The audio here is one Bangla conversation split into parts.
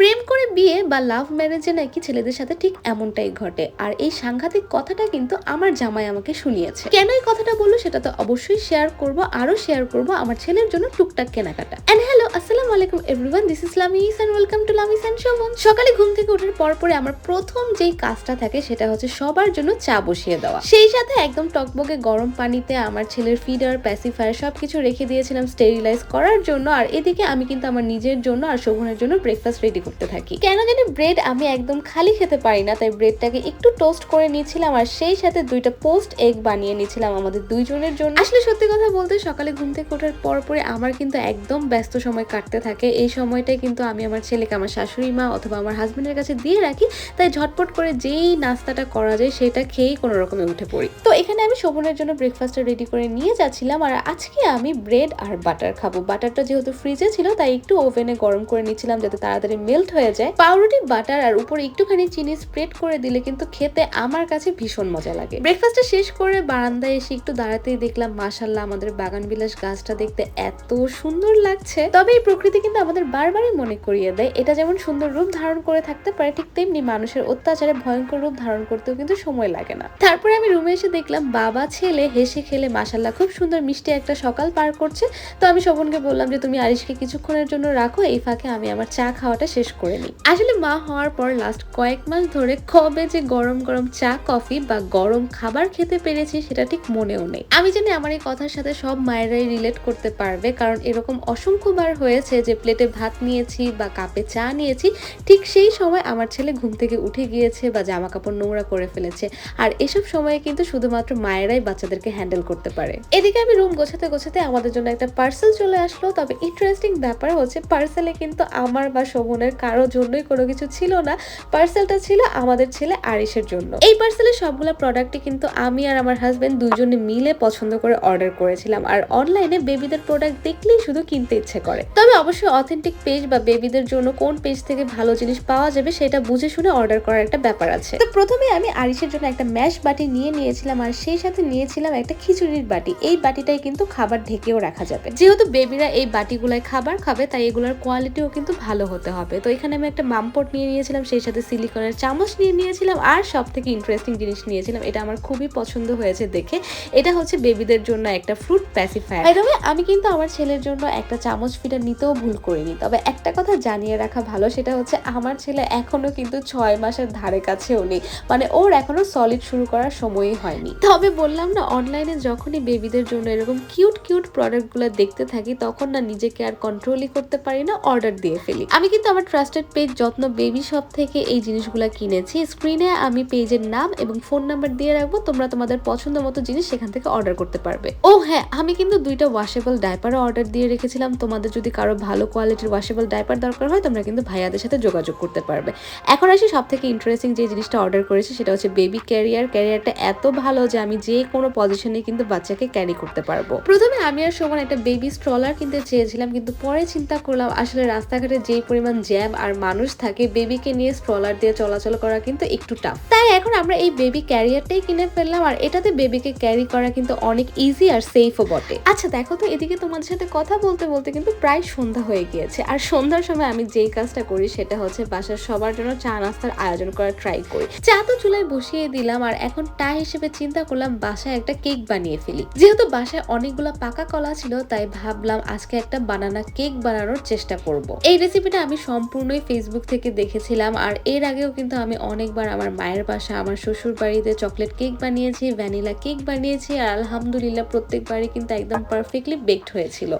প্রেম করে বিয়ে বা লাভ ম্যারেজে নাকি ছেলেদের সাথে ঠিক এমনটাই ঘটে। আর এই সাংঘাতিক কথাটা কিন্তু আমার জামাই আমাকে শুনিয়েছে। কেন এই কথাটা বললো সেটা তো অবশ্যই শেয়ার করব, আরো শেয়ার করব আমার ছেলের জন্য টুকটাক কেনাকাটা। এন্ড হ্যালো, আসসালামু আলাইকুম everyone, this is Lamis and welcome to Lamis and Shovon. সকালে ঘুম থেকে ওঠার পরে আমার প্রথম যেই কাজটা থাকে সেটা হচ্ছে সবার জন্য চা বসিয়ে দেওয়া। সেই সাথে একদম টকবকে গরম পানিতে আমার ছেলের ফিডার, প্যাসিফায়ার সবকিছু রেখে দিয়েছিলাম স্টেরিলাইজ করার জন্য। আর এদিকে আমি কিন্তু আমার নিজের জন্য আর শোভনের জন্য ব্রেকফাস্ট রেডি করতে থাকি। কেন জানি ব্রেড আমি একদম খালি খেতে পারি না, তাই ব্রেডটাকে একটু টোস্ট করে নিয়েছিলাম আর সেই সাথে দুইটা পোস্ট এগ বানিয়ে নিয়েছিলাম আমাদের দুইজনের জন্য। আসলে সত্যি কথা বলতে সকালে ঘুম থেকে ওঠার পরে আমার কিন্তু একদম ব্যস্ত সময় কাটতে থাকে। এই সময়টাই কিন্তু আমি আমার ছেলেকে আমার শাশুড়ি মা অথবা আমার হাজবেন্ডের কাছে দিয়ে রাখি, তাই ঝটপট করে যেই নাস্তাটা করা যায় সেটা খেয়েই কোনো রকমে উঠে পড়ি। তো এখানে আমি শোভনের জন্য ব্রেকফাস্টটা রেডি করে নিয়ে যাচ্ছিলাম। আর আজকে আমি ব্রেড আর বাটার খাবো। বাটারটা যেহেতু ফ্রিজে ছিল তাই একটু ওভেনে গরম করে নিচ্ছিলাম যাতে তাড়াতাড়ি মেল্ট হয়ে যায়। পাউরুটি, বাটার আর উপরে একটুখানি চিনি স্প্রেড করে দিলে কিন্তু খেতে আমার কাছে ভীষণ মজা লাগে। ব্রেকফাস্টটা শেষ করে বারান্দায় এসে একটু দাঁড়াতেই দেখলাম মাশাআল্লাহ আমাদের বাগান বিলাস গাছটা দেখতে এত সুন্দর লাগছে। তবে এই প্রকৃতি কিন্তু আমাদের বারবারই মনে করিয়ে দেয় এটা যেমন সুন্দর রূপ ধারণ করে থাকতে পারে, ঠিক তেমনি মানুষের অত্যাচারে ভয়ঙ্কর রূপ ধারণ করতেও কিন্তু সময় লাগে না। তারপরে আমি রুমে এসে দেখলাম বাবা ছেলে হেসে খেলে মাশাআল্লাহ খুব সুন্দর মিষ্টি একটা সকাল পার করছে। তো আমি শোভনকে বললাম যে তুমি আরিশকে কিছুক্ষণের জন্য রাখো, এই ফাঁকে আমি আমার চা খাওয়াটা শেষ করে নিই। আসলে মা হওয়ার পর লাস্ট কয়েক মাস ধরে কবে যে গরম গরম চা কফি বা গরম খাবার খেতে পেরেছি সেটা ঠিক মনেও নেই। আমি জানি আমার এই কথার সাথে সব মায়েরাই রিলেট করতে পারবে, কারণ এরকম অসংখ্যবার হয়েছে যে প্লেটে ভাত নিয়েছি বা কাপে চা নিয়েছি, ঠিক সেই সময় আমার ছেলে ঘুম থেকে উঠে গিয়েছে বা জামা কাপড় নোংরা করে ফেলেছে। আর এসব সময়ে কিন্তু শুধুমাত্র মায়েরাই বাচ্চাদেরকে হ্যান্ডেল করতে পারে। এদিকে আমি রুম গোছাতে গোছাতে আমাদের জন্য একটা পার্সেল চলে আসলো। তবে ইন্টারেস্টিং ব্যাপার হচ্ছে পার্সেলে কিন্তু আমার বা শোভনের কারো জন্যই কোনো কিছু ছিল না। পার্সেলটা ছিল আমাদের ছেলে আরিশের জন্য। এই পার্সেলের সবগুলো প্রোডাক্টই কিন্তু আমি আর আমার হাজবেন্ড দুইজনে মিলে পছন্দ করে অর্ডার করেছিলাম। আর অনলাইনে বেবিদের প্রোডাক্ট দেখলেই শুধু কিনতে ইচ্ছে করে। তবে অবশ্যই অথেন্টিক পেজ বা বেবিদের জন্য কোন পেজ থেকে ভালো জিনিস পাওয়া যাবে সেটা বুঝে শুনে অর্ডার করার একটা ব্যাপার আছে। তো প্রথমে আমি আরিশের জন্য একটা ম্যাশ বাটি নিয়েছিলাম আর সেই সাথে নিয়েছিলাম একটা খিচুড়ির বাটি। এই বাটিটাই কিন্তু খাবার ঢেকেও রাখা যাবে। যেহেতু বেবিরা এই বাটিগুলাই খাবার খাবে তাই এগুলোর কোয়ালিটিও কিন্তু ভালো হতে হবে। তো এখানে আমি একটা মামপট নিয়েছিলাম, সেই সাথে সিলিকনের চামচ নিয়েছিলাম আর সব থেকে ইন্টারেস্টিং জিনিস নিয়েছিলাম, এটা আমার খুবই পছন্দ হয়েছে দেখে। এটা হচ্ছে বেবিদের জন্য একটা ফ্রুট প্যাসিফায়ার। তবে আমি কিন্তু আমার ছেলের জন্য একটা চামচ ফিডার নিতেও ভুল করিনি। তবে একটা কথা জানিয়ে রাখা ভালো, সেটা হচ্ছে আমার ছেলে এখনো কিন্তু 6 মাসের ধারে কাছেও নেই, মানে ওর এখনো সলিড শুরু করার সময়ই হয়নি। তবে বললাম না, অনলাইনে যখনই বেবিদের জন্য এরকম কিউট প্রোডাক্টগুলো দেখতে থাকি তখন না নিজেকে আর কন্ট্রোলই করতে পারি না, অর্ডার দিয়ে ফেলি। আমি কিন্তু আমার ট্রাস্টেড পেজ যত্ন বেবি শপ থেকে এই জিনিসগুলো কিনেছি। স্ক্রিনে আমি পেজের নাম এবং ফোন নাম্বার দিয়ে রাখবো, তোমরা তোমাদের পছন্দ মতো জিনিস সেখান থেকে অর্ডার করতে পারবে। ও হ্যাঁ, আমি কিন্তু 2টা ওয়াশেবল ডাইপারও অর্ডার দিয়ে রেখেছিলাম। তোমাদের যদি কারো ভালো কোয়ালিটির ওয়াশেবল ডাইপার দরকার হয় তোমরা কিন্তু ভাইয়াদের সাথে যোগাযোগ করতে পারবে। এখন আসি সব থেকে ইন্টারেস্টিং যে জিনিসটা অর্ডার করেছি সেটা হচ্ছে বেবি ক্যারিয়ার। ক্যারিয়ারটা এত ভালো যে আমি যে কোনো পজিশনে কিন্তু বাচ্চাকে ক্যারি করতে পারবো। প্রথমে আমি আর শোভন একটা বেবি স্ট্রলার কিনতে চেয়েছিলাম, কিন্তু পরে চিন্তা করলাম আসলে রাস্তাঘাটে যেই পরিমাণ জ্যাম আর মানুষ থাকে, বেবিকে নিয়ে স্ট্রলার দিয়ে চলাচল করা কিন্তু একটু টাফ। তাই এখন আমরা এই বেবি ক্যারিয়ারটাই কিনে ফেললাম। আর এটাতে বেবিকে ক্যারি করা কিন্তু অনেক ইজি আর সেফও বটে। আচ্ছা দেখো তো, এদিকে তোমাদের সাথে কথা বলতে বলতে কিন্তু প্রায় সন্ধ্যা হয়ে গিয়েছে। আর সন্ধ্যার সময় আমি যেই কাজটা করি সেটা হচ্ছে বাসার সবার জন্য চা নাস্তার আয়োজন করার ট্রাই করি। চা তো চুলায় বসিয়ে দিলাম আর এখন টা হিসেবে চিন্তা করলাম বাসায় একটা কেক বানিয়ে ফেলি। যেহেতু বাসায় অনেকগুলো পাকা কলা ছিল তাই ভাবলাম আজকে একটা বানানা কেক বানানোর চেষ্টা করব। এই রেসিপিটা আমি সম্পূর্ণই ফেসবুক থেকে দেখেছিলাম। আর এর আগেও কিন্তু আমি অনেকবার আমার মায়ের বাসা, আমার শ্বশুর বাড়িতে চকলেট কেক বানিয়েছি, ভ্যানিলা কেক বানিয়েছি আর আলহামদুলিল্লাহ প্রত্যেকবারই কিন্তু একদম পারফেক্টলি বেকড হয়েছিল।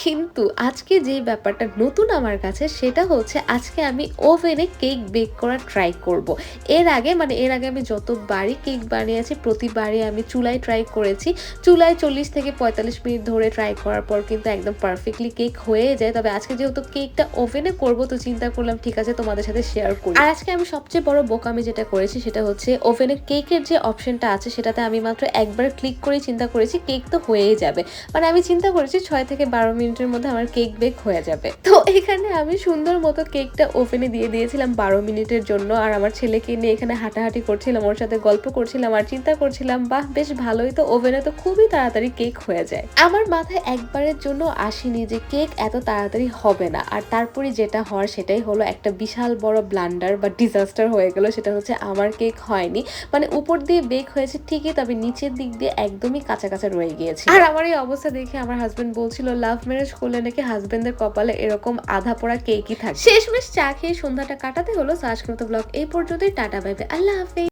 কিন্তু আজকে যে ব্যাপারটা নতুন আমার কাছে সেটা হচ্ছে আজকে আমি ওভেনে কেক বেক করা ট্রাই করব। এর আগে আমি যতবারই কেক বানিয়েছি প্রতিবারই আমি চুলায় ট্রাই করেছি। চুলায় 40 থেকে 45 মিনিট ধরে ট্রাই করার পর কিন্তু একদম পারফেক্টলি কেক হয়ে যায়। তবে আজকে যেহেতু কেকটা ওভেনে করব তো চিন্তা করলাম ঠিক আছে তোমাদের সাথে শেয়ার করি। আর আজকে আমি সবচেয়ে বড় বোকামি যেটা করেছি সেটা হচ্ছে ওভেনে কেকের যে অপশনটা আছে সেটাতে আমি মাত্র একবার ক্লিক করে চিন্তা করেছি কেক তো হয়েই যাবে, মানে আমি চিন্তা করেছি 6 থেকে 12 মিনিটের মধ্যে আমার কেক বেক হয়ে যাবে। তো এখানে আমি সুন্দর মতো কেকটা ওভেনে দিয়ে দিয়েছিলাম 12 মিনিটের জন্য। আর আমার ছেলেকে নিয়ে এখানে হাঁটাহাঁটি করছিলাম, ওর সাথে গল্প করছিলাম আর চিন্তা করছিলাম বাহ বেশ ভালোই তো, ওভেনে তো খুবই তাড়াতাড়ি কেক হয়ে যায়। আমার মাথায় একবারের জন্য আসেনি যে কেক এত তাড়াতাড়ি হবে না। আর তারপরে যেটা হওয়ার আমার সেটাই হলো একটা বিশাল বড় ব্লান্ডার বা ডিজাস্টার হয়ে গেল। সেটা হচ্ছে আমার কেক হয়নি, মানে উপর দিয়ে বেক হয়েছে ঠিকই, তবে নিচের দিক দিয়ে একদমই কাঁচা কাঁচা রয়ে গিয়েছে। আর আমার এই অবস্থা দেখে আমার হাজবেন্ড বলছিল লাভ ম্যারেজ করলে নাকি হাজবেন্ডের কপালে এরকম আধা পোড়া কেকই থাকে। শেষমেশ চা খেয়ে সন্ধ্যাটা কাটাতে হলো। আজকের মতো ব্লগ এই পর্যন্তই। টাটা, বাই বাই, আল্লাহ হাফেজ।